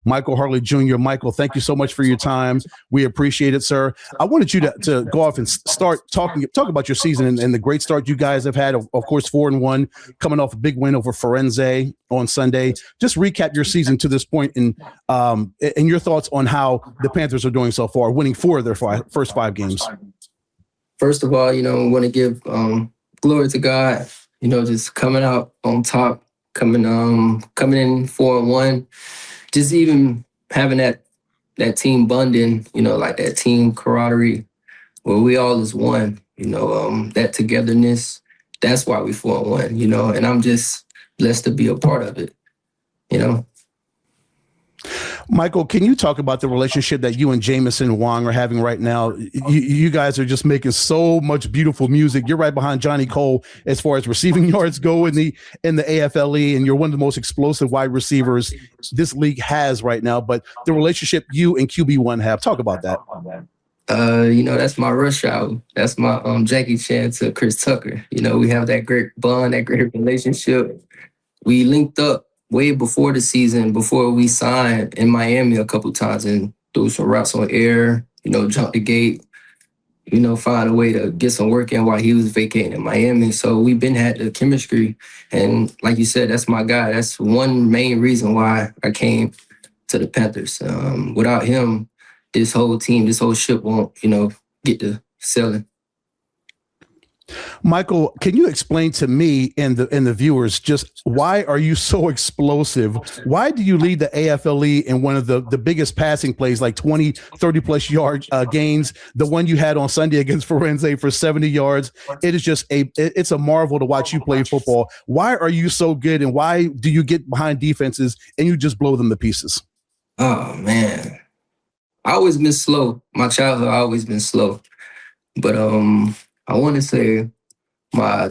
Michael Harley Jr. Michael, thank you so much for your time. We appreciate it, sir. I wanted you to go off and talk about your season and the great start you guys have had. Of course, 4-1, coming off a big win over Firenze on Sunday. Just recap your season to this point and your thoughts on how the Panthers are doing so far, winning 4 of their first 5 games. First of all, I want to give glory to God. Just coming out on top, coming in 4-1. Just even having that team bonding, like that team camaraderie where we all is one, that togetherness, that's why we 4-1, and I'm just blessed to be a part of it, Michael, can you talk about the relationship that you and Jamison Wong are having right now? You guys are just making so much beautiful music. You're right behind Johnny Cole as far as receiving yards go in the AFLE, and you're one of the most explosive wide receivers this league has right now. But the relationship you and QB1 have, talk about that. That's my rush hour. That's my Jackie Chan to Chris Tucker. We have that great bond, that great relationship. We linked up way before the season, before we signed in Miami a couple times and threw some routes on air, jump the gate, find a way to get some work in while he was vacating in Miami. So we've been had the chemistry. And like you said, that's my guy. That's one main reason why I came to the Panthers. Without him, this whole team, this whole ship won't, get to sailing. Michael, can you explain to me and the viewers just why are you so explosive? Why do you lead the AFLE in one of the biggest passing plays, like 20, 30-plus yard gains, the one you had on Sunday against Firenze for 70 yards? It is just it's a marvel to watch you play football. Why are you so good, and why do you get behind defenses and you just blow them to pieces? Oh, man. I always been slow. My childhood, I always been slow. But I want to say my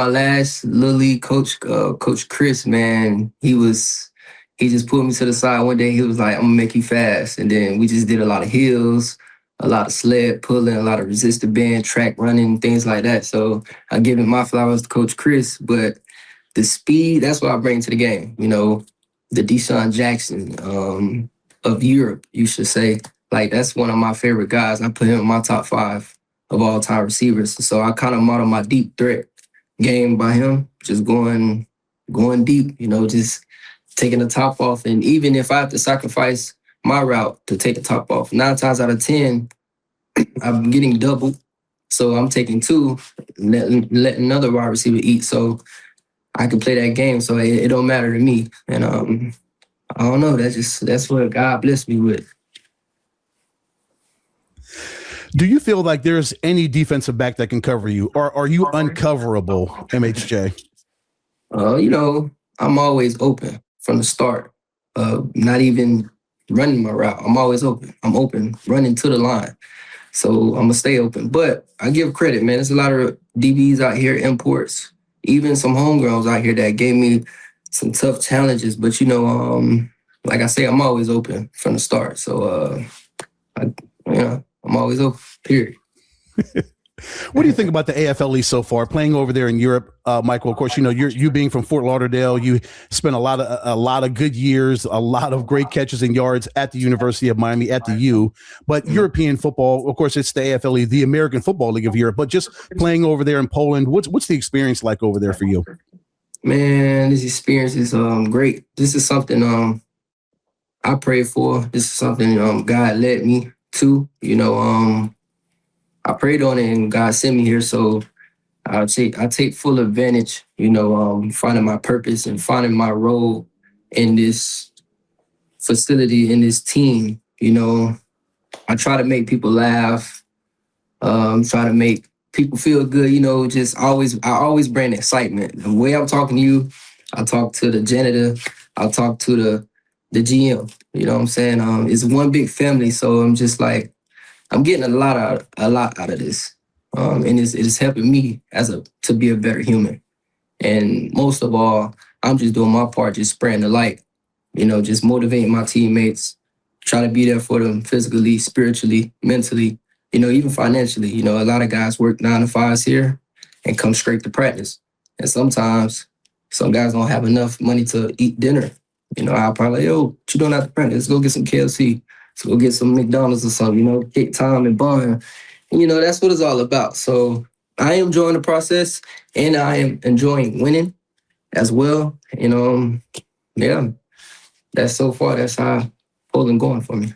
last little league coach, Coach Chris, man, he just pulled me to the side one day. He was like, I'm going to make you fast. And then we just did a lot of hills, a lot of sled pulling, a lot of resistor band, track running, things like that. So I give him my flowers to Coach Chris. But the speed, that's what I bring to the game. The DeSean Jackson of Europe, you should say. Like, that's one of my favorite guys. I put him in my top 5 of all-time receivers. So I kind of model my deep threat game by him, just going deep, just taking the top off. And even if I have to sacrifice my route to take the top off, 9 times out of 10, I'm getting double. So I'm taking 2, letting another wide receiver eat. So I can play that game. So it don't matter to me. And I don't know. That's what God blessed me with. Do you feel like there's any defensive back that can cover you, or are you uncoverable, MHJ? I'm always open from the start. Not even running my route. I'm always open. I'm open, running to the line. So I'm going to stay open. But I give credit, man. There's a lot of DBs out here, imports, even some homegrowns out here that gave me some tough challenges. But, like I say, I'm always open from the start. So, I'm always open, period. What do you think about the AFLE so far, playing over there in Europe, Michael? Of course, you being from Fort Lauderdale, you spent a lot of good years, a lot of great catches and yards at the University of Miami, at the U. But European football, of course, it's the AFLE, the American Football League of Europe. But just playing over there in Poland, what's the experience like over there for you? Man, this experience is great. This is something I prayed for. This is something God led me to. I prayed on it and God sent me here. So I take full advantage, finding my purpose and finding my role in this facility, in this team. I try to make people laugh, try to make people feel good, I always bring excitement. The way I'm talking to you, I talk to the janitor, I talk to the GM, you know what I'm saying? It's one big family. So I'm just like, I'm getting a lot out of this. And it is helping me to be a better human. And most of all, I'm just doing my part, just spreading the light, just motivating my teammates, trying to be there for them physically, spiritually, mentally, even financially. A lot of guys work 9 to 5s here and come straight to practice. And sometimes some guys don't have enough money to eat dinner. I'll probably, yo, what you doing after practice? Let's go get some KFC. Let's go get some McDonald's or something, take time and bond. And, that's what it's all about. So I am enjoying the process, and I am enjoying winning as well. Yeah, that's how Poland going for me.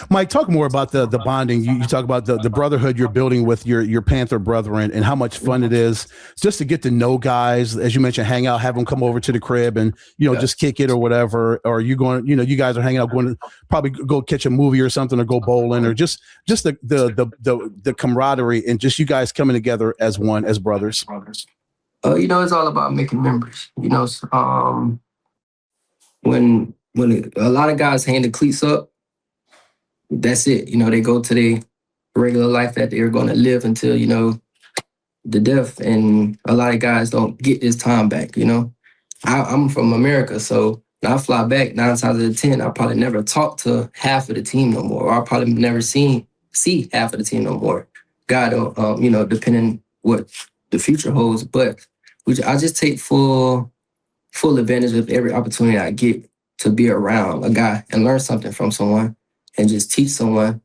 Mike, talk more about the bonding. You talk about the brotherhood you're building with your Panther brethren, and how much fun it is just to get to know guys, as you mentioned, hang out, have them come over to the crib and, just kick it or whatever. Or you going, you guys are hanging out, going to probably go catch a movie or something, or go bowling, or just the camaraderie and just you guys coming together as one, as brothers. It's all about making memories. When a lot of guys hang the cleats up, that's it. They go to their regular life that they're going to live until, the death. And a lot of guys don't get this time back, I'm from America, so when I fly back 9 times out of 10, I'll probably never talk to half of the team no more. Or I'll probably never see half of the team no more. God, depending what the future holds. But I just take full advantage of every opportunity I get to be around a guy and learn something from someone, and just teach someone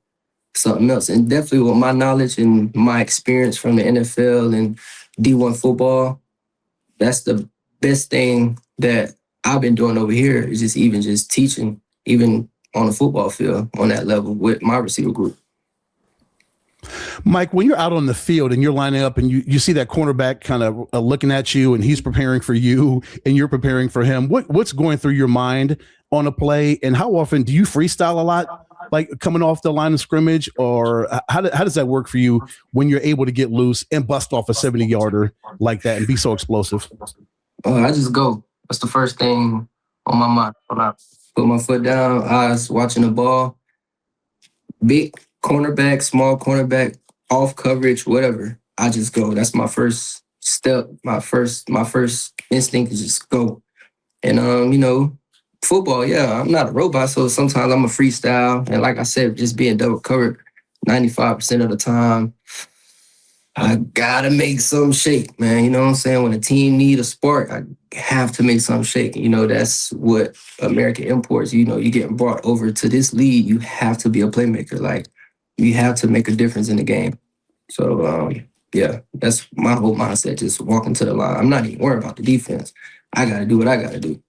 something else. And definitely with my knowledge and my experience from the NFL and D1 football, that's the best thing that I've been doing over here, is just teaching, even on the football field, on that level with my receiver group. Mike, when you're out on the field and you're lining up and you see that cornerback kind of looking at you, and he's preparing for you and you're preparing for him, what's going through your mind on a play? And how often do you freestyle a lot, like coming off the line of scrimmage? Or how does that work for you when you're able to get loose and bust off a 70-yarder like that and be so explosive? I just go. That's the first thing on my mind. When I put my foot down, eyes watching the ball, big cornerback, small cornerback, off coverage, whatever, I just go. That's my first step. My first instinct is just go. And football, yeah, I'm not a robot, so sometimes I'm a freestyle. And like I said, just being double covered 95% of the time, I gotta make something shake, man. You know what I'm saying? When a team need a spark, I have to make something shake. That's what American imports. You're getting brought over to this league, you have to be a playmaker. Like, you have to make a difference in the game. So, yeah, that's my whole mindset, just walking to the line. I'm not even worried about the defense. I got to do what I got to do.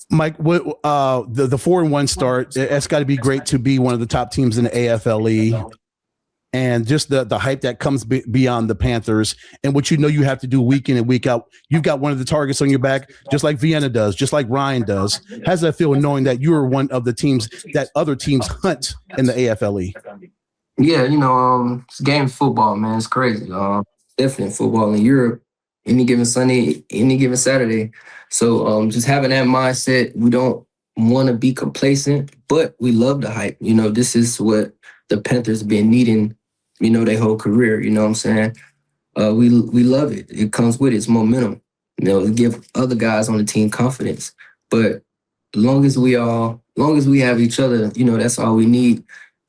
Mike, the 4-1 start, it's got to be great to be one of the top teams in the AFLE, and just the hype that comes beyond the Panthers, and what you have to do week in and week out. You've got one of the targets on your back, just like Vienna does, just like Ryan does. How does that feel, knowing that you are one of the teams that other teams hunt in the AFLE? Yeah, it's game of football, man. It's crazy. Definitely football in Europe, any given Sunday, any given Saturday. So just having that mindset, we don't want to be complacent, but we love the hype. This is what the Panthers have been needing, their whole career. You know what I'm saying? We love it. It comes with its momentum, to give other guys on the team confidence. But as long as we have each other, that's all we need.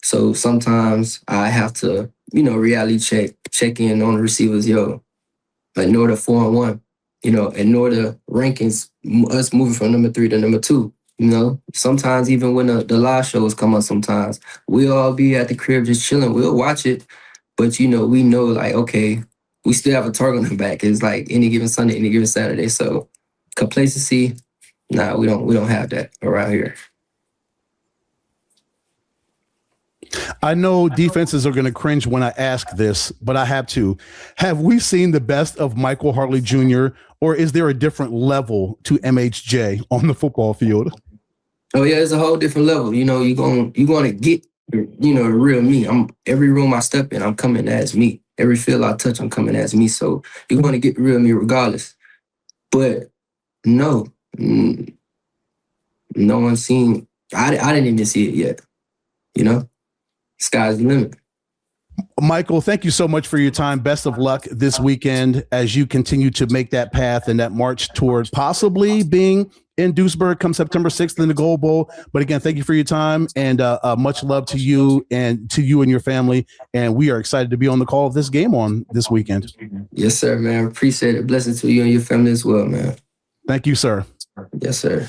So sometimes I have to, reality check in on the receivers. Ignore the 4-1, ignore the rankings, us moving from number 3 to number 2. Sometimes even when the live shows come up, sometimes we'll all be at the crib just chilling. We'll watch it, but we know, like, okay, we still have a target on the back. It's like any given Sunday, any given Saturday. So complacency, nah, we don't have that around here. I know defenses are going to cringe when I ask this, but I have to. Have we seen the best of Michael Harley Jr., or is there a different level to MHJ on the football field? Oh yeah, it's a whole different level. You're going to get, the real me. Every room I step in, I'm coming as me. Every field I touch, I'm coming as me. So you're going to get the real me regardless. But no one's seen. I didn't even see it yet. Sky's the limit. Michael, thank you so much for your time. Best of luck this weekend as you continue to make that path and that march toward possibly being in Duisburg come September 6th in the Gold Bowl. But again, thank you for your time, and much love to you and your family. And we are excited to be on the call of this game on this weekend. Yes, sir, man. Appreciate it. Blessings to you and your family as well, man. Thank you, sir. Yes, sir.